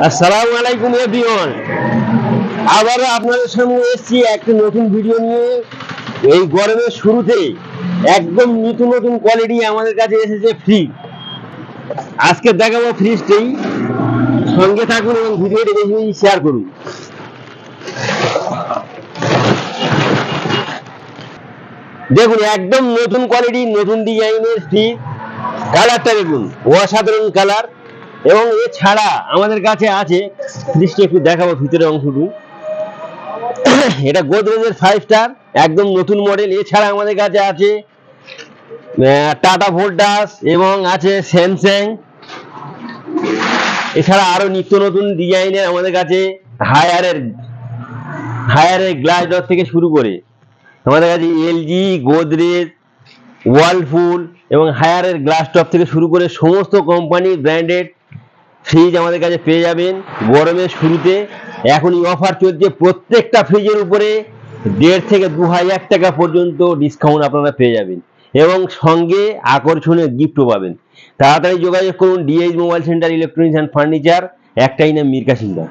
আসসালামু আলাইকুম এভরিওয়ান। আবারও আপনাদের সামনে এসেছি একটা নতুন ভিডিও নিয়ে। এই গরমের শুরুতে একদম নতুন নতুন কোয়ালিটি আমাদের কাছে এসেছে ফ্রিজ। আজকে দেখাবো ফ্রিজটাই, সঙ্গে থাকুন এবং ভিডিওটি বেশি বেশি শেয়ার করুন। দেখুন, একদম নতুন কোয়ালিটি, নতুন ডিজাইনের ফ্রিজ। কালারটা দেখুন, অসাধারণ কালার। এবং এছাড়া আমাদের কাছে আছে, ফ্রিজটা একটু দেখাবো ভিতরের অংশটুকু। এটা গোদরেজের 5 স্টার, একদম নতুন মডেল। এছাড়া আমাদের কাছে আছে টাটা ভোল্টাস এবং আছে স্যামসাং। এছাড়া আরো নিত্য নতুন ডিজাইনের আমাদের কাছে হায়ারের গ্লাস ডোর থেকে শুরু করে আমাদের কাছে এলজি, গোদরেজ, ওয়ালপুল এবং হায়ারের গ্লাস টপ থেকে শুরু করে সমস্ত কোম্পানির ব্র্যান্ডেড ফ্রিজ আমাদের কাছে পেয়ে যাবেন। গরমের শুরুতে এখনই অফার চলছে, প্রত্যেকটা ফ্রিজের উপরে 1,500 থেকে 2,000 টাকা পর্যন্ত ডিসকাউন্ট আপনারা পেয়ে যাবেন এবং সঙ্গে আকর্ষণীয় গিফটও পাবেন। তাড়াতাড়ি যোগাযোগ করুন DH mobile centre, electronics and furniture, একটাই নাম, মীর কাসিম দা।